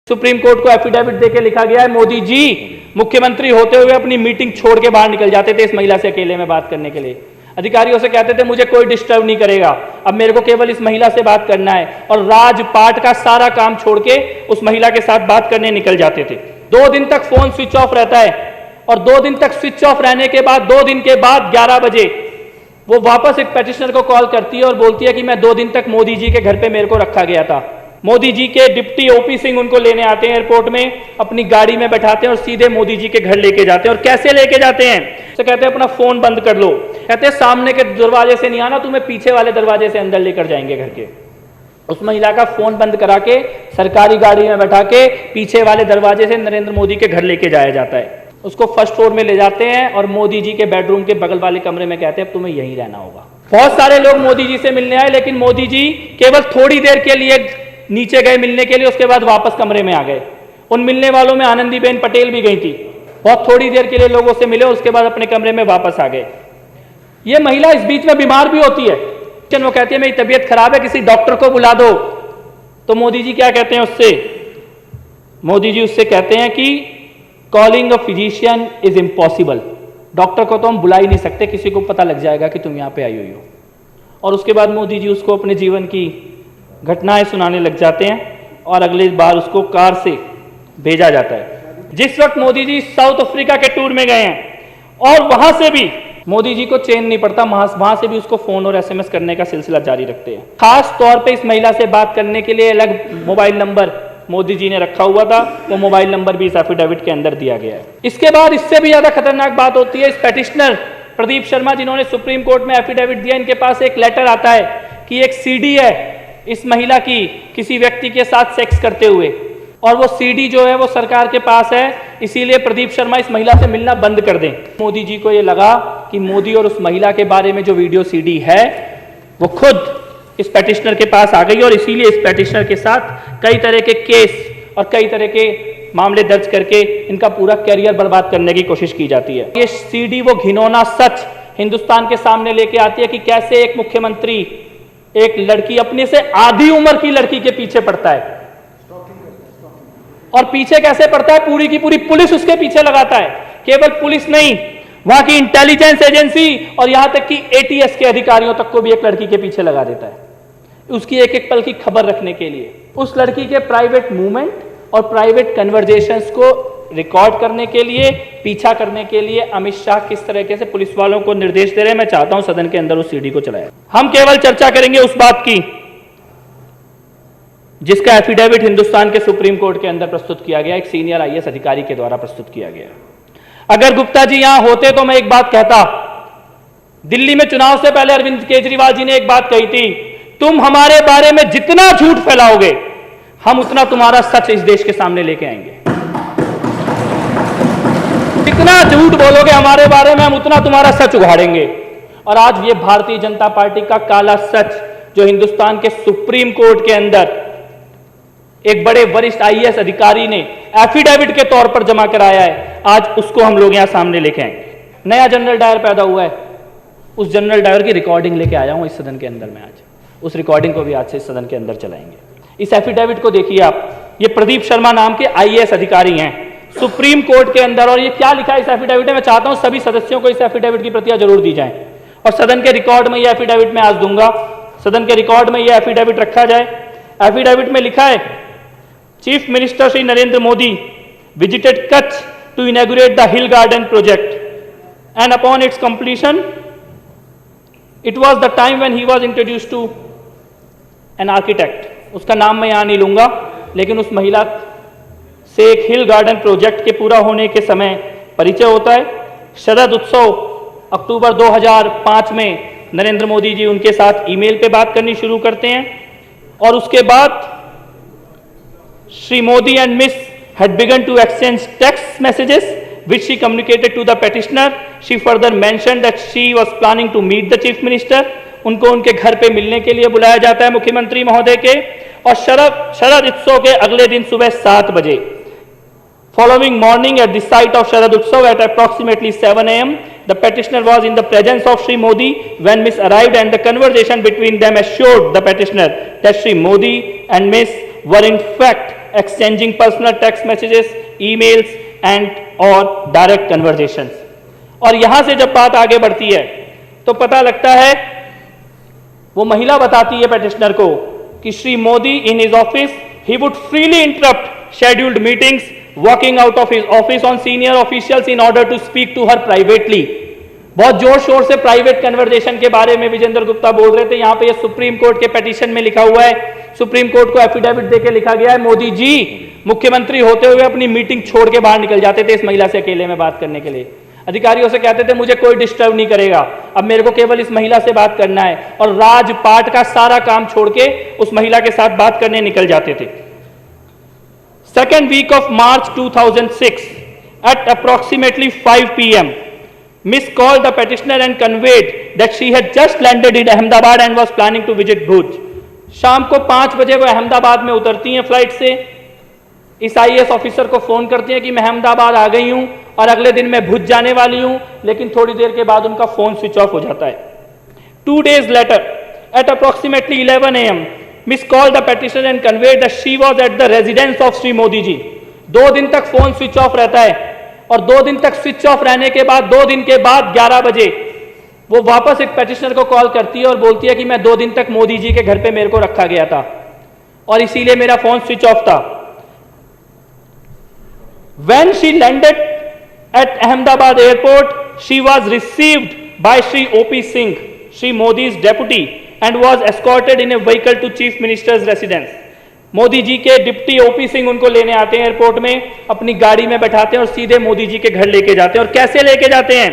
Supreme court को affidavit देके लिखा गया है, मोदी जी मुख्यमंत्री होते हुए अपनी मीटिंग छोड़ के बाहर निकल जाते थे इस महिला से अकेले में बात करने के लिए। अधिकारियों से कहते थे मुझे कोई डिस्टर्ब नहीं करेगा, अब मेरे को केवल इस महिला से बात करना है, और राजपाट का सारा काम छोड़ के उस महिला के साथ बात करने निकल जाते थे। 2 दिन तक फोन स्विच ऑफ रहता है, और 2 दिन तक स्विच ऑफ रहने के बाद 2 दिन के बाद 11 बजे वो वापस एक पेटिशनर को कॉल करती है और बोलती है कि मैं 2 दिन तक मोदी जी के घर पे मेरे को रखा गया था। मोदी जी के डिप्टी ओपी सिंह उनको लेने आते हैं एयरपोर्ट में, अपनी गाड़ी में बैठाते हैं और सीधे मोदी जी के घर लेके जाते हैं। और कैसे लेके जाते हैं? तो कहते हैं अपना फोन बंद कर लो, कहते हैं सामने के दरवाजे से नहीं आना, तुम्हें पीछे वाले दरवाजे से अंदर लेकर जाएंगे घर के। उस महिला का फोन बंद करा के सरकारी गाड़ी में बैठा के पीछे वाले दरवाजे से नरेंद्र मोदी के घर लेके जाया जाता है। उसको फर्स्ट फ्लोर में ले जाते हैं और मोदी जी के बेडरूम के बगल वाले कमरे में कहते हैं अब तुम्हें यहीं रहना होगा। बहुत सारे लोग मोदी जी से मिलने आए, लेकिन मोदी जी केवल थोड़ी देर के लिए नीचे गए मिलने के लिए, उसके बाद वापस कमरे में आ गए। उन मिलने वालों में आनंदीबेन पटेल भी गई थी, बहुत थोड़ी देर के लिए लोगों से मिले, उसके बाद अपने कमरे में वापस आ गए। ये महिला इस बीच में बीमार भी होती है, वो कहती है मेरी तबीयत खराब है, किसी डॉक्टर को बुला दो। तो मोदी जी क्या कहते हैं उससे? मोदी जी उससे कहते हैं कि calling a physician is impossible, doctor को तो हम बुला ही नहीं सकते, किसी को पता लग जाएगा कि तुम यहाँ पे आई हुई हो। और उसके बाद मोदी जी उसको अपने जीवन की घटनाएं सुनाने लग जाते हैं और अगली बार उसको कार से भेजा जाता है। जिस वक्त मोदी जी साउथ अफ्रीका के टूर में गए हैं और वहां से भी मोदी जी को चैन नहीं पड़ता, वहां से भी उसको फोन और एसएमएस करने का सिलसिला जारी रखते हैं। खास तौर पे इस महिला से बात करने के लिए अलग मोबाइल नंबर मोदी जी ने रखा हुआ था, वो मोबाइल नंबर भी इस एफिडेविट के अंदर दिया गया है। इसके बाद इससे भी ज्यादा खतरनाक बात होती है, इस पेटिशनर प्रदीप शर्मा जिन्होंने सुप्रीम कोर्ट में एफिडेविट दिया, इनके पास एक लेटर आता है कि एक सीडी है इस महिला की किसी व्यक्ति के साथ सेक्स करते हुए, और वो सीडी जो है वो सरकार के पास है, इसीलिए प्रदीप शर्मा इस महिला से मिलना बंद कर दें। मोदी जी को ये लगा कि मोदी और उस महिला के बारे में जो वीडियो सीडी है वो खुद इस पेटिशनर के पास आ गई, और इसीलिए इस पेटिशनर के साथ कई तरह के केस और कई तरह के मामले दर्ज करके इनका पूरा कैरियर बर्बाद करने की कोशिश की जाती है। ये सीडी वो घिनौना सच हिंदुस्तान के सामने लेके आती है कि कैसे एक मुख्यमंत्री एक लड़की, अपने से आधी उम्र की लड़की के पीछे पड़ता है, और पीछे कैसे पड़ता है, पूरी की पूरी पुलिस उसके पीछे लगाता है। केवल पुलिस नहीं, वहां की इंटेलिजेंस एजेंसी और यहां तक कि एटीएस के अधिकारियों तक को भी एक लड़की के पीछे लगा देता है, उसकी एक एक पल की खबर रखने के लिए। उस लड़की के प्राइवेट मूवमेंट और प्राइवेट कन्वर्जेशंस को रिकॉर्ड करने के लिए, पीछा करने के लिए अमित शाह किस तरीके से पुलिस वालों को निर्देश दे रहे हैं, मैं चाहता हूं सदन के अंदर उस सीडी को चलाया। हम केवल चर्चा करेंगे उस बात की जिसका एफिडेविट हिंदुस्तान के सुप्रीम कोर्ट के अंदर प्रस्तुत किया गया, एक सीनियर आईएएस अधिकारी के द्वारा प्रस्तुत किया गया। अगर गुप्ता जी यहां होते तो मैं एक बात कहता, दिल्ली में चुनाव से पहले अरविंद केजरीवाल जी ने एक बात कही थी, तुम हमारे बारे में जितना झूठ फैलाओगे हम उतना तुम्हारा सच इस देश के सामने लेके आएंगे। जितना झूठ बोलोगे हमारे बारे में हम उतना तुम्हारा सच उघाड़ेंगे। और आज ये भारतीय जनता पार्टी का काला सच जो हिंदुस्तान के सुप्रीम कोर्ट के अंदर एक बड़े वरिष्ठ आईएएस अधिकारी ने एफिडेविट के तौर पर जमा कराया है, आज उसको हम लोग यहां सामने लेके आएंगे। नया जनरल डायर पैदा हुआ है, उस जनरल डायर की रिकॉर्डिंग लेके आया हूं इस सदन के अंदर में आज, उस रिकॉर्डिंग को भी आज से इस सदन के अंदर चलाएंगे। इस एफिडेविट को देखिए आप, ये प्रदीप शर्मा नाम के आईएएस अधिकारी हैं सुप्रीम कोर्ट के अंदर, और ये क्या लिखा है इस एफिडेविट में, मैं चाहता हूं सभी सदस्यों को इस एफिडेविट की प्रतियां जरूर दी जाएं, और सदन के रिकॉर्ड में ये एफिडेविट मैं आज दूंगा, सदन के रिकॉर्ड में ये एफिडेविट रखा जाए। एफिडेविट में लिखा है, chief minister Shri Narendra Modi visited Kutch to inaugurate the hill garden project and upon its completion it was the time when he was introduced to an architect. उसका नाम मैं यहां नहीं लूंगा, लेकिन उस महिला से एक हिल गार्डन प्रोजेक्ट के पूरा होने के समय परिचय होता है। शरद उत्सव अक्टूबर 2005 में नरेंद्र मोदी जी उनके साथ ईमेल पे बात करनी शुरू करते हैं, और उसके बाद Shri Modi and miss had begun to exchange text messages which she communicated to the petitioner. She further mentioned that she was planning to meet the chief minister. उनको उनके घर पे मिलने के लिए बुलाया जाता है मुख्यमंत्री महोदय के, और शरद उत्सव के अगले दिन सुबह 7 बजे, following morning at the site of Sharad Utsav at approximately 7 a.m. the petitioner was in the presence of Shri Modi when Miss arrived, and the conversation between them assured the petitioner that Shri Modi and Miss were in fact exchanging personal text messages, emails and और direct conversations। और यहां से जब बात आगे बढ़ती है तो पता लगता है, वो महिला बताती है पेटिशनर को कि Shri Modi in his office he would freely interrupt scheduled meetings, walking out of his office on senior officials in order to speak to her privately. बहुत जोर शोर से प्राइवेट कन्वर्सेशन के बारे में विजेंद्र गुप्ता बोल रहे थे। यहां पे ये सुप्रीम कोर्ट के पिटीशन में लिखा हुआ है, सुप्रीम कोर्ट को एफिडेविट देके लिखा गया है, मोदी जी मुख्यमंत्री होते हुए अपनी मीटिंग छोड़ के बाहर निकल जाते थे इस महिला से अकेले में बात करने के लिए। अधिकारियों से कहते थे मुझे कोई डिस्टर्ब नहीं करेगा, अब मेरे को केवल इस महिला से बात करना है, और राजपाट का सारा काम छोड़ के उस महिला के साथ बात करने निकल जाते थे। Second week of March 2006 at approximately 5 p.m. Miss called the petitioner and conveyed that she had just landed in Ahmedabad and was planning to visit Bhuj। शाम को 5 बजे वो अहमदाबाद में उतरती हैं फ्लाइट से, इस आईएएस ऑफिसर को फोन करती हैं कि मैं अहमदाबाद आ गई हूं और अगले दिन मैं भुज जाने वाली हूं, लेकिन थोड़ी देर के बाद उनका फोन स्विच ऑफ हो जाता है। 2 days later at approximately 11 a.m. Miss called the petitioner and conveyed that she was at the residence of Sri Modi ji। 2 दिन तक फोन स्विच ऑफ रहता है और 2 दिन तक स्विच ऑफ रहने के बाद 2 दिन के बाद 11 बजे वो वापस एक पेटिशनर को कॉल करती है और बोलती है कि मैं 2 दिन तक मोदी जी के घर पे मेरे को रखा गया था और इसीलिए मेरा फोन स्विच ऑफ था। When she landed at Ahmedabad airport, she was received by Shri O.P. Singh, Shri Modi's deputy, and was escorted in a vehicle to Chief Minister's residence। Modi ji के डिप्टी ओपी सिंह उनको लेने आते हैं airport में, अपनी गाड़ी में बैठाते हैं और सीधे मोदी जी के घर लेके जाते हैं। और कैसे लेके जाते हैं?